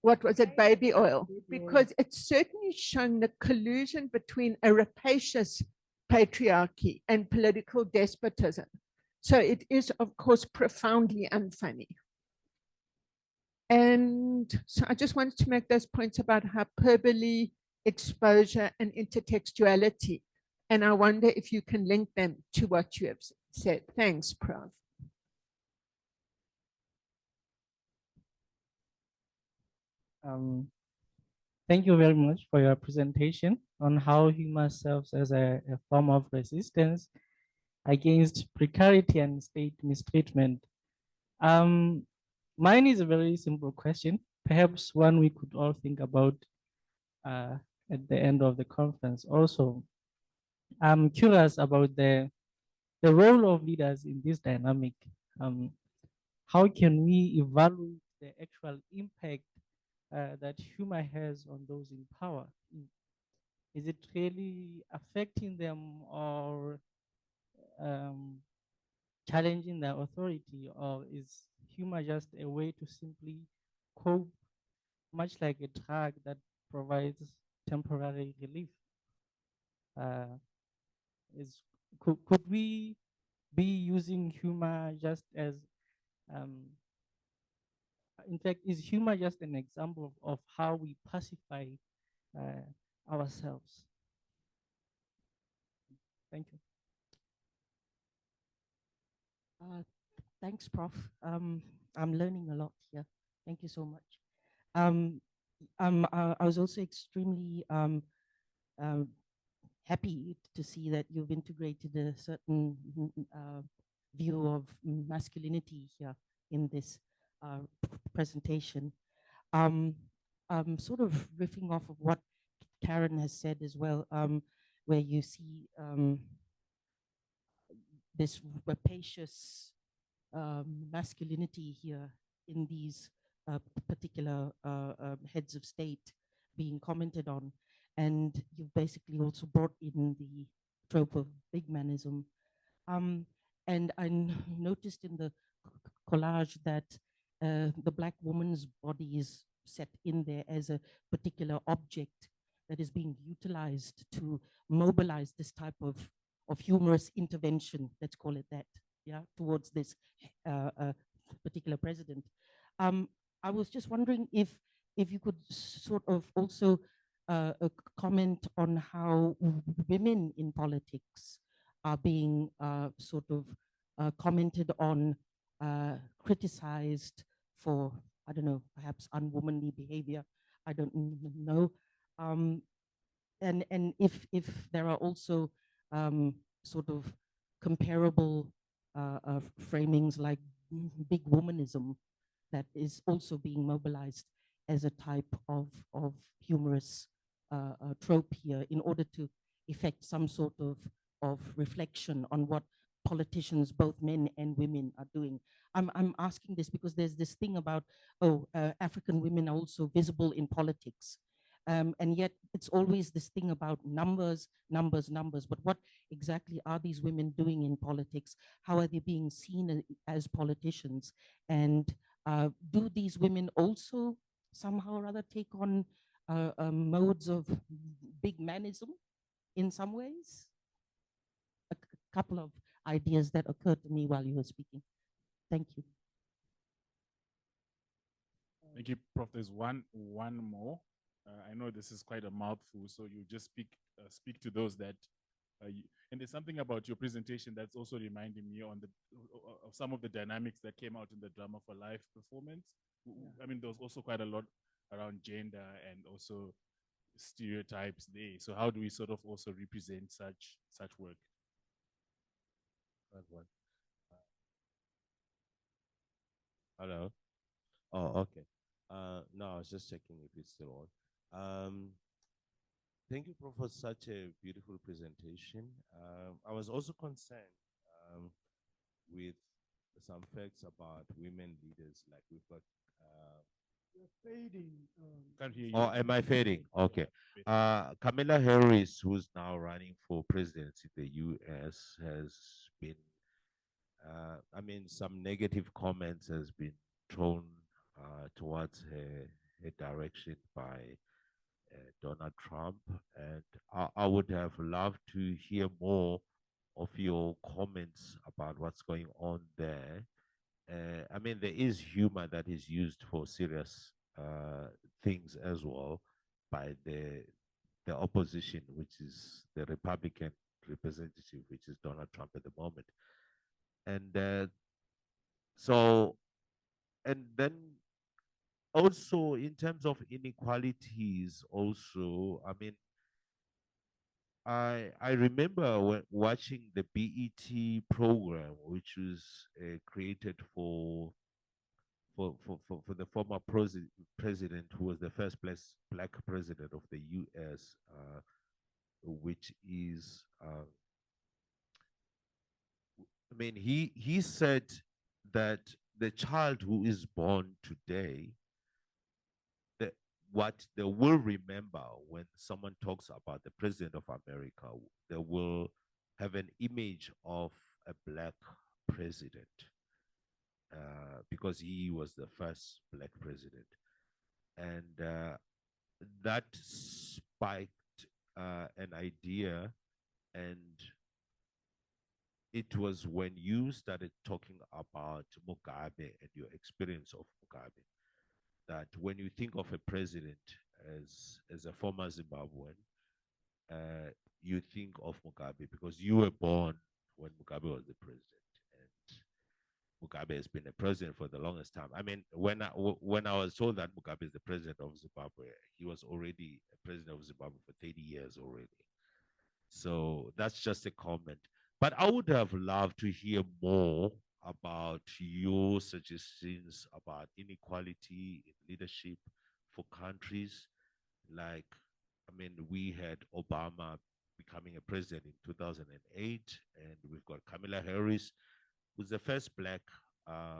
what was it, baby oil? Because it's certainly shown the collusion between a rapacious patriarchy and political despotism. So it is, of course, profoundly unfunny. And so I just wanted to make those points about hyperbole, exposure, and intertextuality. And I wonder if you can link them to what you have said. Thanks, Prof. Thank you very much for your presentation on how humor serves as a form of resistance against precarity and state mistreatment. Mine is a very simple question, perhaps one we could all think about at the end of the conference. Also, I'm curious about the role of leaders in this dynamic. How can we evaluate the actual impact that humor has on those in power? Is it really affecting them or challenging their authority, or is humor just a way to simply cope, much like a drug that provides temporary relief? Could we be using humor just as, in fact, is humor just an example of how we pacify ourselves? Thank you. Thanks, Prof. I'm learning a lot here. Thank you so much. I was also extremely happy to see that you've integrated a certain view of masculinity here in this presentation. I'm sort of riffing off of what Karen has said as well, where you see this rapacious masculinity here in these particular heads of state being commented on. And you've basically also brought in the trope of big manism. And I noticed in the collage that the Black woman's body is set in there as a particular object that is being utilized to mobilize this type of humorous intervention, let's call it that, yeah, towards this particular president. I was just wondering if you could sort of also comment on how women in politics are being sort of commented on, criticized for, I don't know, perhaps unwomanly behavior. I don't know. And if there are also sort of comparable framings like big womanism that is also being mobilized as a type of humorous trope here in order to effect some sort of reflection on what politicians, both men and women, are doing. I'm asking this because there's this thing about, African women are also visible in politics. And yet it's always this thing about numbers. But what exactly are these women doing in politics? How are they being seen as politicians? And do these women also somehow or other take on modes of big manism in some ways? A couple of ideas that occurred to me while you were speaking. Thank you. Thank you, Prof. There's one more. I know this is quite a mouthful, so you just speak to those that. And there's something about your presentation that's also reminding me on of some of the dynamics that came out in the Drama for Life performance. I mean, there was also quite a lot around gender and also stereotypes there. So how do we sort of also represent such work? That one. Hello. Oh, okay. No, I was just checking if it's still on. Thank you, Prof, for such a beautiful presentation. I was also concerned with some facts about women leaders, like we've got. You're fading. Can't hear you. Oh, am I fading? Okay. Kamala Harris, who's now running for presidency in the US, has been, I mean, some negative comments has been thrown towards her direction by Donald Trump. And I would have loved to hear more of your comments about what's going on there. I mean, there is humor that is used for serious things as well by the opposition, which is the Republican representative, which is Donald Trump at the moment. And so, and then also in terms of inequalities, also, I mean, I remember when watching the BET program, which was created for the former president, who was the first black president of the US, which is, I mean, he said that the child who is born today, what they will remember when someone talks about the president of America, they will have an image of a black president because he was the first black president. And that spiked an idea, and it was when you started talking about Mugabe and your experience of Mugabe, that when you think of a president as a former Zimbabwean, you think of Mugabe because you were born when Mugabe was the president, and Mugabe has been a president for the longest time. I mean, when I was told that Mugabe is the president of Zimbabwe, he was already a president of Zimbabwe for 30 years already. So that's just a comment. But I would have loved to hear more about your suggestions about inequality in leadership for countries. Like, I mean, we had Obama becoming a president in 2008, and we've got Kamala Harris, who's the first black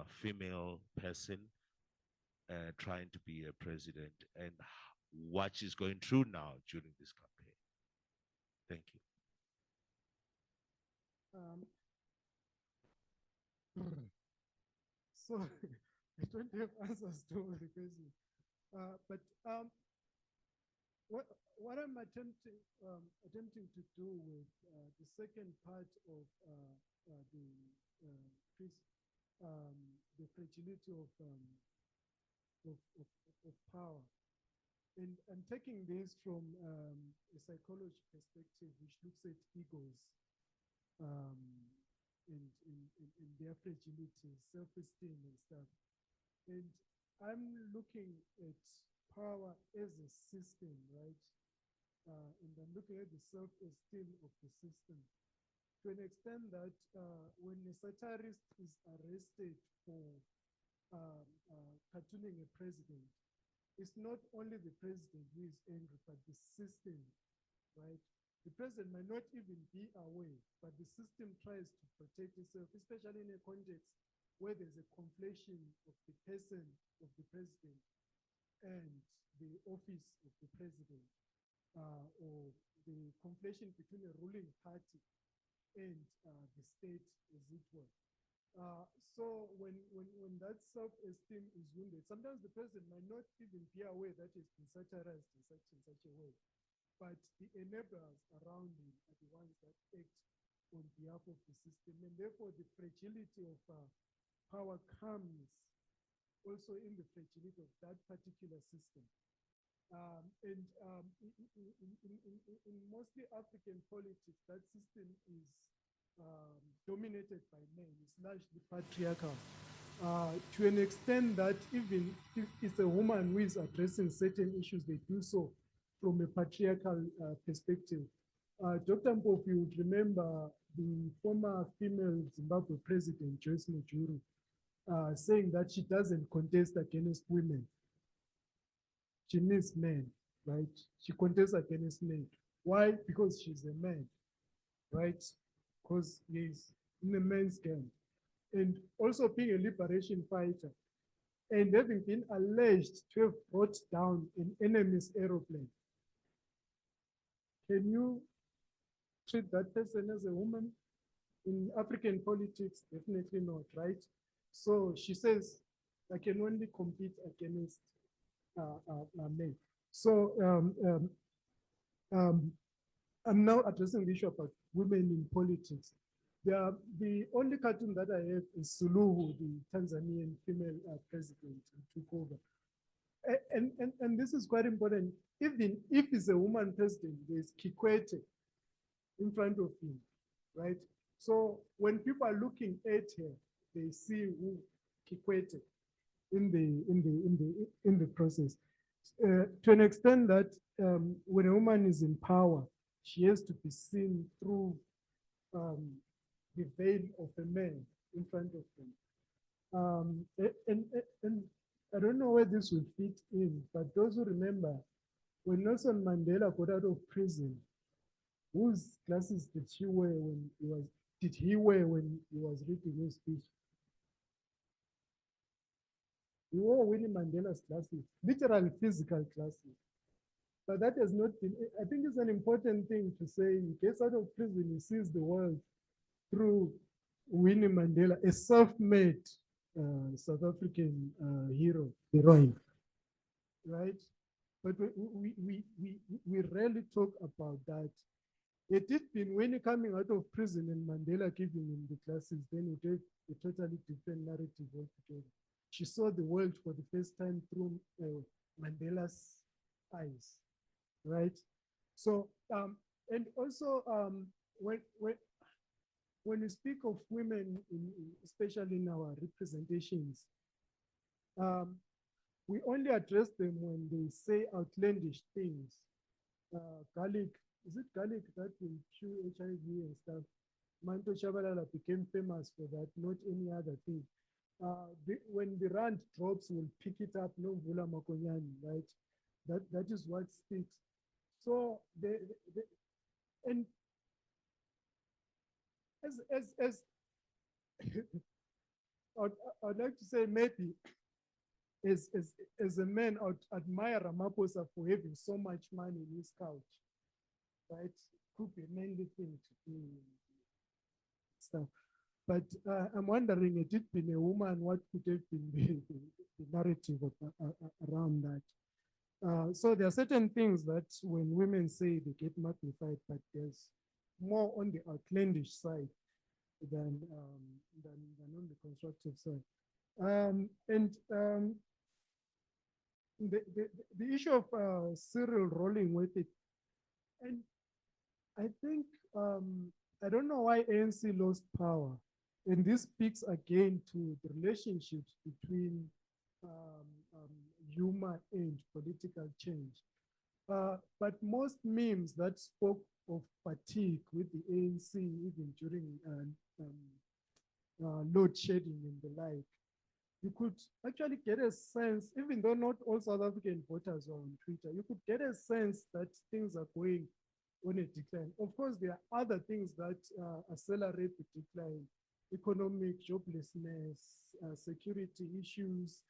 female person trying to be a president, and what she's going through now during this campaign. Thank you. So I don't have answers to all the questions, but what I'm attempting to do with the second part of the fragility of power, and I'm taking this from a psychology perspective, which looks at egos. In their fragility, self-esteem and stuff. And I'm looking at power as a system, right? And I'm looking at the self-esteem of the system to an extent that when a satirist is arrested for cartooning a president, it's not only the president who is angry, but the system, right? The president might not even be aware, but the system tries to protect itself, especially in a context where there's a conflation of the person of the president and the office of the president, or the conflation between a ruling party and the state, as it were. So when that self-esteem is wounded, sometimes the person might not even be aware that it's been satirized in such a way, but the enablers around him are the ones that act on behalf of the system, and therefore the fragility of power comes also in the fragility of that particular system. In mostly African politics, that system is dominated by men. It's largely patriarchal. To an extent that even if it's a woman who is addressing certain issues, they do so from a patriarchal perspective. Dr. Mpofu, you would remember the former female Zimbabwe president, Joyce Mujuru, saying that she doesn't contest against women. She needs men, right? She contests against men. Why? Because she's a man, right? Because he's in the men's game. And also being a liberation fighter and having been alleged to have brought down an enemy's aeroplane. Can you treat that person as a woman? In African politics, definitely not, right? So she says, I can only compete against men. So I'm now addressing the issue about women in politics. The only cartoon that I have is Suluhu, the Tanzanian female president who took over. And this is quite important. Even if it's a woman president, there's Kikwete in front of him, right? So when people are looking at her, they see who Kikwete in the process. To an extent that when a woman is in power, she has to be seen through the veil of a man in front of them. And I don't know where this will fit in, but those who remember when Nelson Mandela got out of prison, whose glasses did he wear when he was reading his speech? He wore Winnie Mandela's glasses, literally physical glasses. But that has not been, I think it's an important thing to say. He gets out of prison, he sees the world through Winnie Mandela, a self-made South African heroine, right? But we rarely talk about that. It did been when coming out of prison and Mandela giving him the glasses, then it gave a totally different narrative altogether. She saw the world for the first time through Mandela's eyes, right? So, and also when we speak of women, especially in our representations, we only address them when they say outlandish things. Garlic, is it garlic that will cure HIV and stuff? Manto Shabalala became famous for that, not any other thing. When the rand drops, we'll pick it up, no Vula Makonyani, right? That is what sticks. So and as I'd like to say maybe as a man, I'd admire Ramaphosa for having so much money in his couch, right? Could be a mainly thing to do stuff. But I'm wondering, if it been a woman, what could have been the narrative around that? So there are certain things that when women say they get magnified, but there's more on the outlandish side than on the constructive side. The issue of Cyril rolling with it, and I think I don't know why ANC lost power. And this speaks again to the relationships between humor and political change. But most memes that spoke of fatigue with the ANC, even during load shedding and the like, you could actually get a sense, even though not all South African voters are on Twitter, you could get a sense that things are going on a decline. Of course, there are other things that accelerate the decline: economic, joblessness, security issues,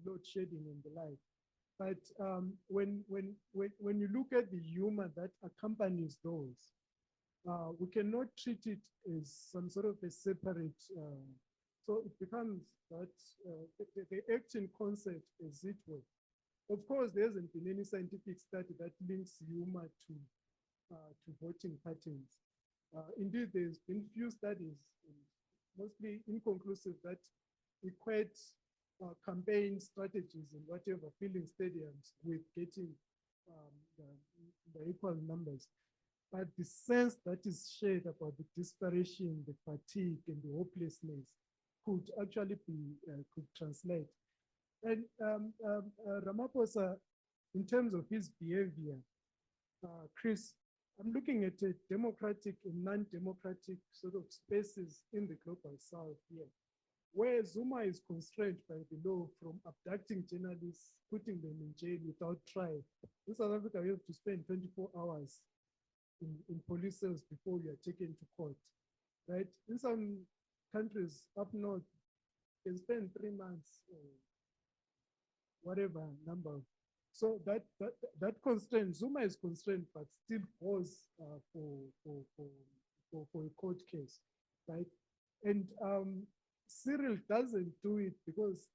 load shedding and the like. But when you look at the humor that accompanies those, we cannot treat it as some sort of a separate So it becomes that the acting concept as it were. Of course, there hasn't been any scientific study that links humor to voting patterns. Indeed, there's been few studies, mostly inconclusive, that equate campaign strategies in whatever filling stadiums with getting the equal numbers. But the sense that is shared about the desperation, the fatigue, and the hopelessness could actually be, could translate. And Ramaphosa, in terms of his behavior, Chris, I'm looking at a democratic and non-democratic sort of spaces in the global south here, where Zuma is constrained by the law from abducting journalists, putting them in jail without trial. In South Africa, you have to spend 24 hours in police cells before you are taken to court, right? In some countries up north, you can spend 3 months or whatever number. So that constraint, Zuma is constrained, but still goes for a court case, right? And Cyril doesn't do it because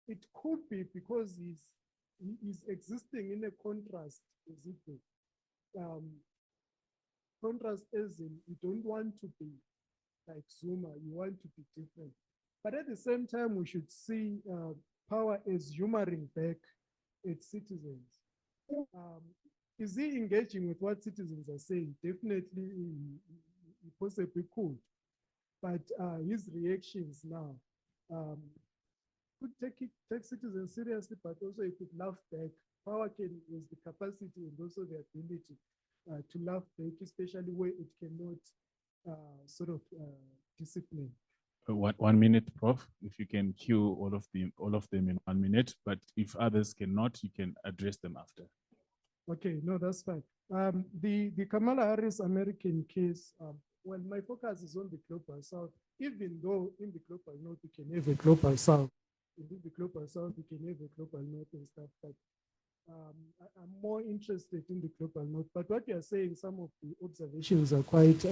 it could be because he's existing in a contrast, is it? Contrast as in you don't want to be like Zuma, you want to be different. But at the same time, we should see power as humoring back its citizens. Is he engaging with what citizens are saying? Definitely, he possibly could. But his reactions now could take citizens seriously, but also he could laugh back. Power is the capacity and also the ability to laugh back, especially where it cannot sort of discipline. 1 minute, Prof. If you can cue all of them in 1 minute, but if others cannot, you can address them after. Okay, no, that's fine. The Kamala Harris American case, well, my focus is on the global south, even though in the global north you can have a global south. In the global south you can have a global north and stuff, but I'm more interested in the global north. But what you are saying, some of the observations are quite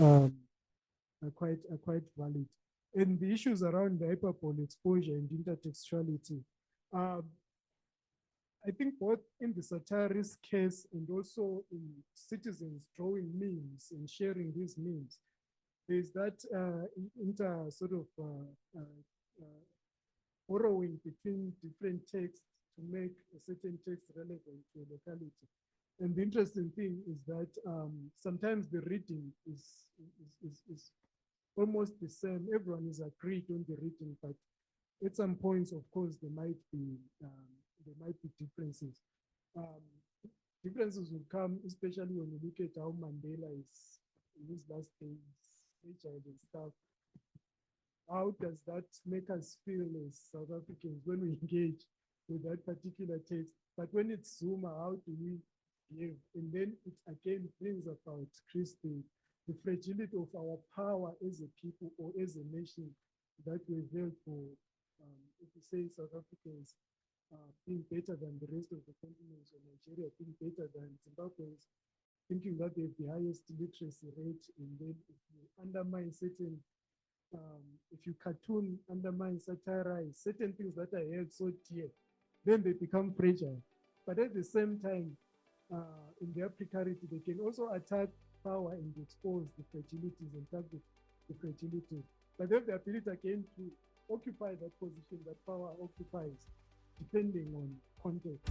valid. And the issues around the hyperbole exposure and intertextuality, I think both in the satirist case and also in citizens drawing memes and sharing these memes, there's that sort of borrowing between different texts to make a certain text relevant to a locality. And the interesting thing is that sometimes the reading is almost the same. Everyone is agreed on the reading, but at some points, of course, there might be differences. Differences will come, especially when you look at how Mandela is in his last days, agile and stuff. How does that make us feel as South Africans when we engage with that particular text? But when it's Zuma, how do we behave? And then it again brings about, Chris, the fragility of our power as a people or as a nation that we've held for, if you say South Africans being better than the rest of the continents, or Nigeria being better than Zimbabweans, thinking that they have the highest literacy rate, and then if you undermine certain, if you cartoon, undermine, satirize certain things that are held so dear, then they become fragile. But at the same time, in their precarity, they can also attack power and expose the fragilities and target the fragilities. But they have the ability again to occupy that position that power occupies, depending on context.